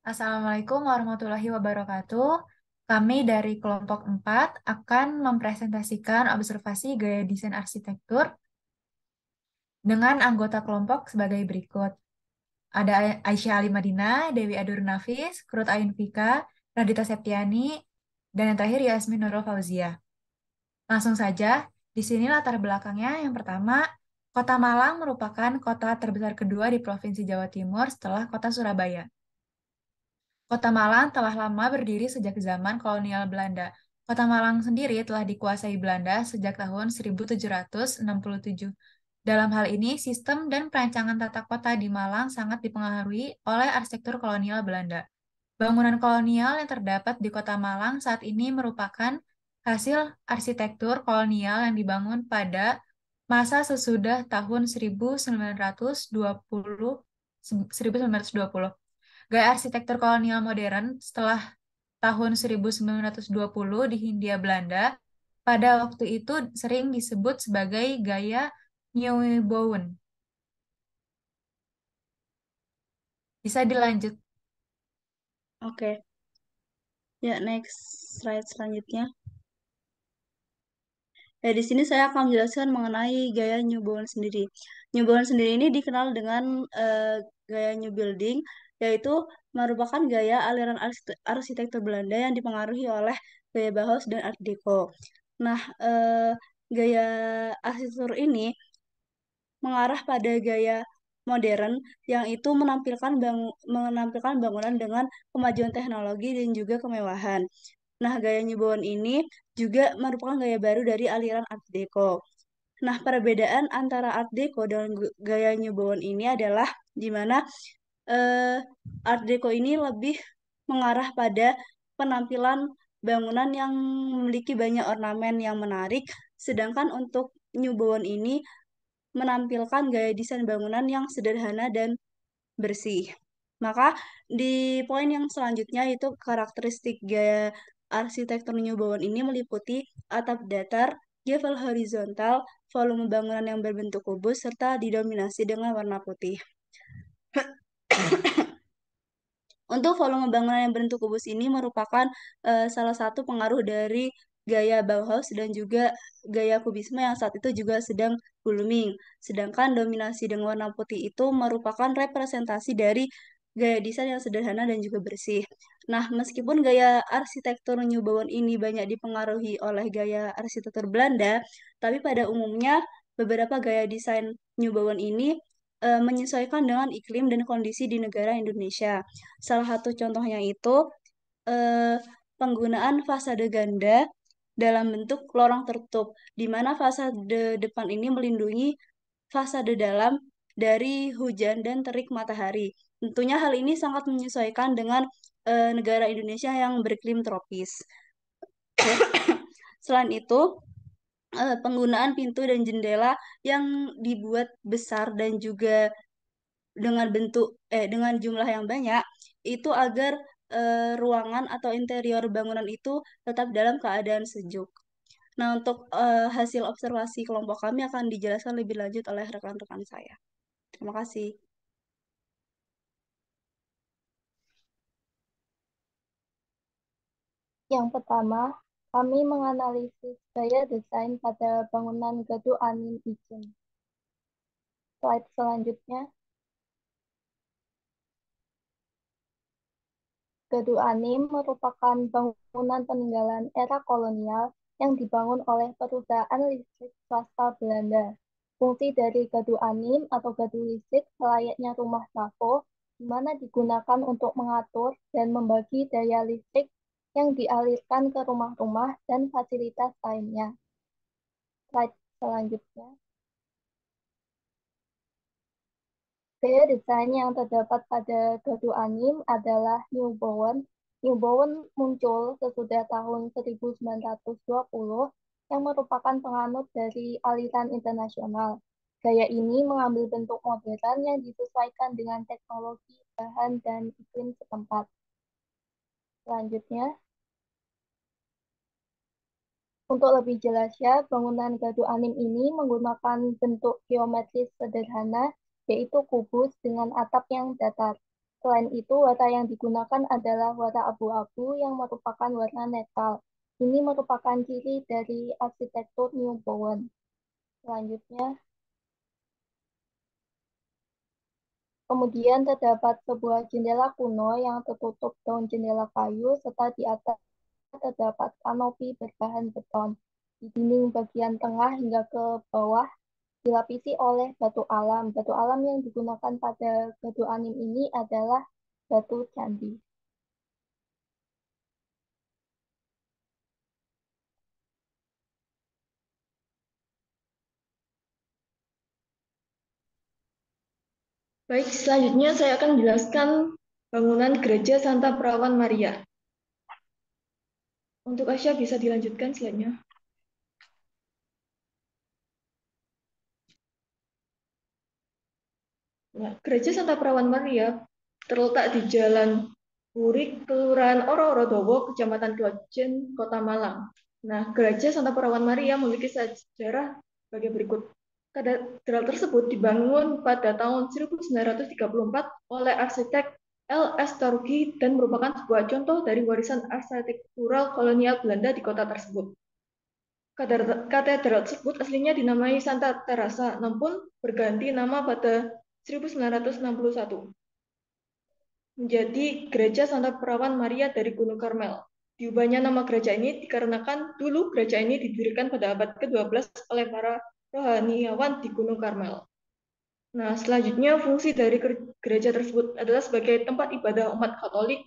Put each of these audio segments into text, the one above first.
Assalamualaikum warahmatullahi wabarakatuh. Kami dari kelompok 4 akan mempresentasikan observasi gaya desain arsitektur dengan anggota kelompok sebagai berikut. Ada Aisyah Ali Madinah, Dewi Adur Nafis, Krut Ain Vika, Radita Septiani, dan yang terakhir Yasmin Nurul Fauzia. Langsung saja, di sini latar belakangnya yang pertama, Kota Malang merupakan kota terbesar kedua di Provinsi Jawa Timur setelah kota Surabaya. Kota Malang telah lama berdiri sejak zaman kolonial Belanda. Kota Malang sendiri telah dikuasai Belanda sejak tahun 1767. Dalam hal ini, sistem dan perancangan tata kota di Malang sangat dipengaruhi oleh arsitektur kolonial Belanda. Bangunan kolonial yang terdapat di Kota Malang saat ini merupakan hasil arsitektur kolonial yang dibangun pada masa sesudah tahun 1920. Gaya arsitektur kolonial modern setelah tahun 1920 di Hindia Belanda pada waktu itu sering disebut sebagai gaya Nieuwbouwen. Bisa dilanjut. Oke, ya next slide selanjutnya. Di sini saya akan menjelaskan mengenai gaya New Bowen sendiri. New Bowen sendiri ini dikenal dengan gaya New Building, yaitu merupakan gaya aliran arsitektur Belanda yang dipengaruhi oleh gaya Bauhaus dan Art Deco. Nah, gaya arsitektur ini mengarah pada gaya modern yang itu menampilkan bangunan dengan kemajuan teknologi dan juga kemewahan. Nah, gaya New Bowen ini juga merupakan gaya baru dari aliran Art Deco. Nah, perbedaan antara Art Deco dan gaya New Bowen ini adalah di mana eh, Art Deco ini lebih mengarah pada penampilan bangunan yang memiliki banyak ornamen yang menarik, sedangkan untuk New Bowen ini menampilkan gaya desain bangunan yang sederhana dan bersih. Maka di poin yang selanjutnya itu karakteristik gaya arsitektur New Bowen ini meliputi atap datar, gavel horizontal, volume bangunan yang berbentuk kubus, serta didominasi dengan warna putih. Untuk volume bangunan yang berbentuk kubus ini merupakan salah satu pengaruh dari gaya Bauhaus dan juga gaya kubisme yang saat itu juga sedang booming. Sedangkan dominasi dengan warna putih itu merupakan representasi dari gaya desain yang sederhana dan juga bersih. Nah, meskipun gaya arsitektur New Bowen ini banyak dipengaruhi oleh gaya arsitektur Belanda, tapi pada umumnya beberapa gaya desain New Bowen ini menyesuaikan dengan iklim dan kondisi di negara Indonesia. Salah satu contohnya itu eh, penggunaan fasade ganda dalam bentuk lorong tertutup, di mana fasade depan ini melindungi fasade dalam dari hujan dan terik matahari. Tentunya hal ini sangat menyesuaikan dengan negara Indonesia yang beriklim tropis. Selain itu, penggunaan pintu dan jendela yang dibuat besar dan juga dengan jumlah yang banyak itu agar ruangan atau interior bangunan itu tetap dalam keadaan sejuk. Nah, untuk hasil observasi kelompok kami akan dijelaskan lebih lanjut oleh rekan-rekan saya. Terima kasih. Yang pertama, kami menganalisis gaya desain pada bangunan Gadu Anim Ijen. Slide selanjutnya, Gadu Anim merupakan bangunan peninggalan era kolonial yang dibangun oleh perusahaan listrik swasta Belanda. Fungsi dari Gadu Anim atau Gadu listrik selayaknya rumah trafo, di mana digunakan untuk mengatur dan membagi daya listrik yang dialirkan ke rumah-rumah dan fasilitas lainnya. Slide selanjutnya. Gaya desain yang terdapat pada Gadu Anim adalah New Bowen. New Bowen muncul sesudah tahun 1920 yang merupakan penganut dari aliran internasional. Gaya ini mengambil bentuk modern yang disesuaikan dengan teknologi, bahan, dan iklim setempat. Selanjutnya, untuk lebih jelasnya, bangunan Gadu Anim ini menggunakan bentuk geometris sederhana, yaitu kubus dengan atap yang datar. Selain itu, warna yang digunakan adalah warna abu-abu yang merupakan warna netral. Ini merupakan ciri dari arsitektur New Bowen. Selanjutnya, kemudian terdapat sebuah jendela kuno yang tertutup daun jendela kayu, serta di atas terdapat kanopi berbahan beton. Di dinding bagian tengah hingga ke bawah dilapisi oleh batu alam. Batu alam yang digunakan pada batu anim ini adalah batu candi. Baik, selanjutnya saya akan menjelaskan bangunan Gereja Santa Perawan Maria. Untuk Asya bisa dilanjutkan slide-nya. Nah, Gereja Santa Perawan Maria terletak di Jalan Burik, Kelurahan Oro-Orodowo, Kecamatan Klojen, Kota Malang. Nah, Gereja Santa Perawan Maria memiliki sejarah sebagai berikut. Katedral tersebut dibangun pada tahun 1934 oleh arsitek L.S. Torgny dan merupakan sebuah contoh dari warisan arsitektural kolonial Belanda di kota tersebut. Katedral tersebut aslinya dinamai Santa Teresa, namun berganti nama pada 1961 menjadi Gereja Santa Perawan Maria dari Gunung Karmel. Diubahnya nama gereja ini dikarenakan dulu gereja ini didirikan pada abad ke-12 oleh para rohaniawan di Gunung Karmel. Nah, selanjutnya fungsi dari gereja tersebut adalah sebagai tempat ibadah umat Katolik,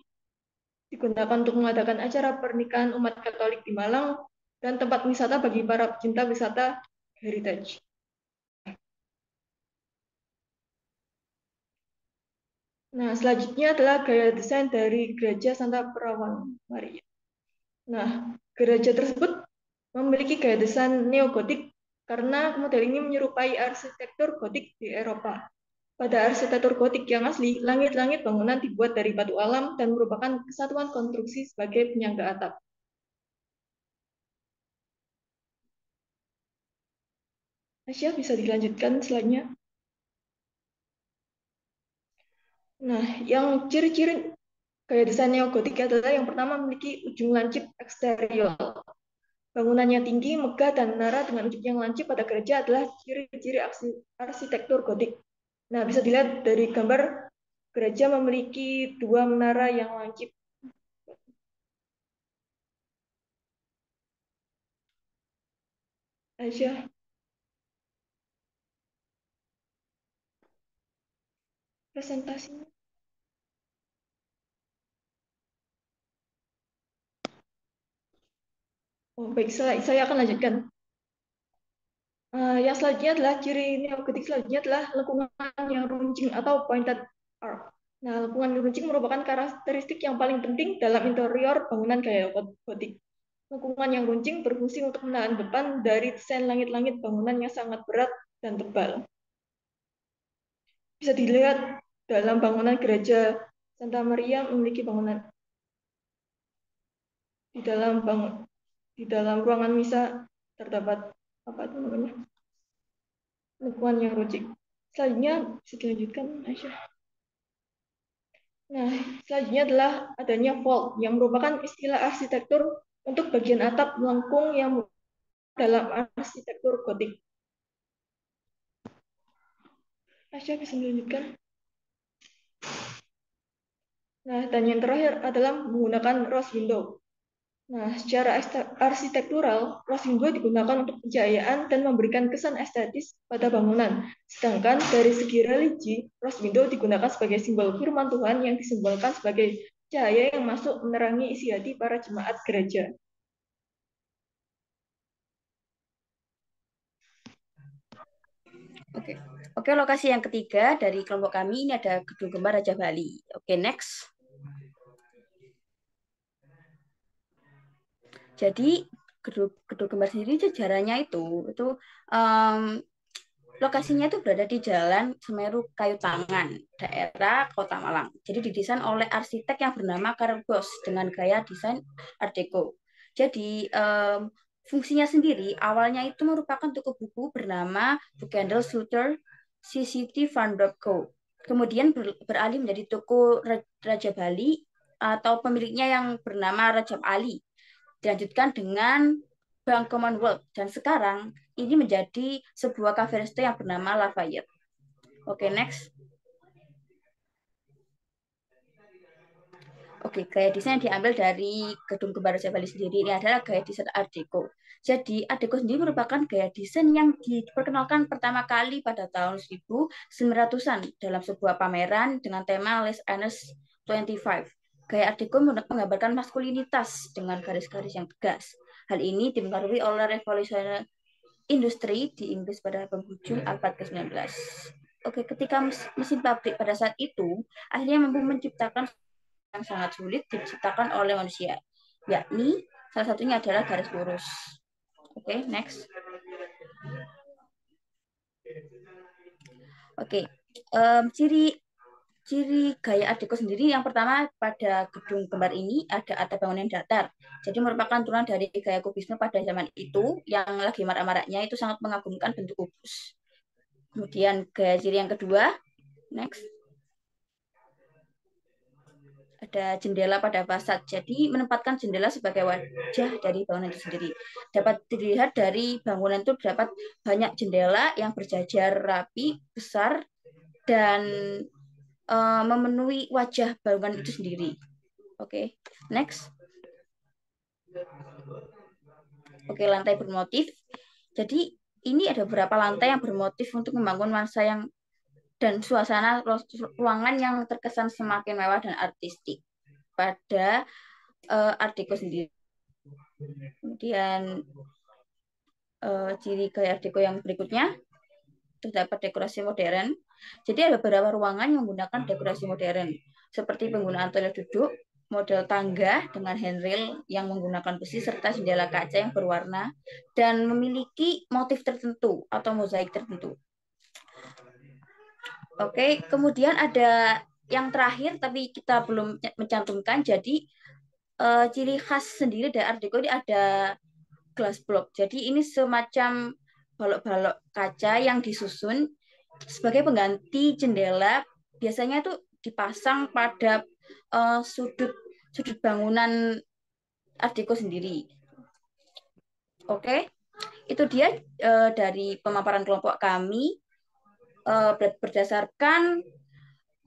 digunakan untuk mengadakan acara pernikahan umat Katolik di Malang, dan tempat wisata bagi para pecinta wisata heritage. Nah, selanjutnya adalah gaya desain dari Gereja Santa Perawan Maria. Nah, gereja tersebut memiliki gaya desain neogotik karena model ini menyerupai arsitektur gotik di Eropa. Pada arsitektur gotik yang asli, langit-langit bangunan dibuat dari batu alam dan merupakan kesatuan konstruksi sebagai penyangga atap. Asya, bisa dilanjutkan slide-nya. Nah, yang ciri-ciri gaya desain neogotik adalah yang pertama memiliki ujung lancip eksterior. Bangunannya tinggi, megah, dan menara dengan ujung yang lancip pada gereja adalah ciri-ciri arsitektur gotik. Nah, bisa dilihat dari gambar gereja memiliki dua menara yang lancip. Aisyah, presentasinya. Oh, baik, saya akan lanjutkan. Yang selanjutnya adalah ciri neogotik selanjutnya adalah lengkungan yang runcing atau pointed arch. Nah, lengkungan runcing merupakan karakteristik yang paling penting dalam interior bangunan gaya gotik. Lengkungan yang runcing berfungsi untuk menahan beban dari desain langit-langit bangunan yang sangat berat dan tebal. Bisa dilihat dalam bangunan gereja Santa Maria memiliki bangunan di dalam ruangan misa terdapat apa itu namanya, lingkungan yang runcing. Selanjutnya bisa dilanjutkan, Aisyah. Nah, selanjutnya adalah adanya vault yang merupakan istilah arsitektur untuk bagian atap melengkung yang dalam arsitektur gotik. Aisyah bisa dilanjutkan. Nah, dan yang terakhir adalah menggunakan rose window. Nah, secara arsitektural, rose window digunakan untuk pencahayaan dan memberikan kesan estetis pada bangunan. Sedangkan dari segi religi, rose window digunakan sebagai simbol firman Tuhan yang disimbolkan sebagai cahaya yang masuk menerangi isi hati para jemaat gereja. Oke. Oke, lokasi yang ketiga dari kelompok kami ini ada Gedung Gembar Raja Bali. Oke, next. Jadi Gedung Gembar sendiri sejarahnya itu lokasinya itu berada di Jalan Semeru Kayu Tangan, daerah Kota Malang. Jadi didesain oleh arsitek yang bernama Karl Bosch dengan gaya desain Art Deco. Jadi fungsinya sendiri awalnya itu merupakan toko buku bernama Bookhandel Suter CCT Van Dop Co. kemudian beralih menjadi toko Raja Bali atau pemiliknya yang bernama Rajab Ali. Dilanjutkan dengan Bank Commonwealth dan sekarang ini menjadi sebuah cafe resto yang bernama Lafayette. Oke, next. Oke, gaya desain yang diambil dari Gedung Kembar Raja Bali sendiri ini adalah gaya desain Art Deco. Jadi, Art Deco sendiri merupakan gaya desain yang diperkenalkan pertama kali pada tahun 1900-an dalam sebuah pameran dengan tema Let's Honest 25. Gaya Art Deco menggambarkan maskulinitas dengan garis-garis yang tegas. Hal ini dipengaruhi oleh revolusi industri di Inggris pada penghujung abad ke-19. Oke, ketika mesin pabrik pada saat itu akhirnya mampu menciptakan yang sangat sulit diciptakan oleh manusia, yakni salah satunya adalah garis lurus. Oke, next. Oke, ciri gaya Art Deco sendiri yang pertama pada gedung kembar ini ada atap bangunan datar. Jadi merupakan turunan dari gaya kubisme pada zaman itu yang lagi marak-maraknya itu sangat mengagumkan bentuk kubus. Kemudian gaya ciri yang kedua, next. Ada jendela pada fasad. Jadi menempatkan jendela sebagai wajah dari bangunan itu sendiri. Dapat dilihat dari bangunan itu dapat banyak jendela yang berjajar rapi, besar, dan memenuhi wajah bangunan itu sendiri. Oke, next. Oke, lantai bermotif. Jadi ini ada beberapa lantai yang bermotif untuk membangun nuansa yang dan suasana ruangan yang terkesan semakin mewah dan artistik pada Art Deco sendiri. Kemudian ciri gaya Art Deco yang berikutnya terdapat dekorasi modern. Jadi ada beberapa ruangan yang menggunakan dekorasi modern, seperti penggunaan toilet duduk, model tangga dengan handrail yang menggunakan besi serta jendela kaca yang berwarna dan memiliki motif tertentu atau mozaik tertentu. Oke, kemudian ada yang terakhir tapi kita belum mencantumkan. Jadi ciri khas sendiri dari Art Deco ini ada glass block. Jadi ini semacam balok-balok kaca yang disusun sebagai pengganti jendela. Biasanya itu dipasang pada sudut bangunan Art Deco sendiri. Oke, itu dia dari pemaparan kelompok kami berdasarkan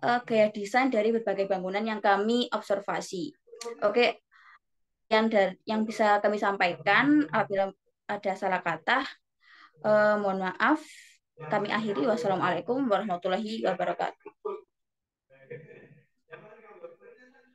gaya desain dari berbagai bangunan yang kami observasi. Oke, yang bisa kami sampaikan apabila ada salah kata, mohon maaf. Kami akhiri. Wassalamualaikum warahmatullahi wabarakatuh.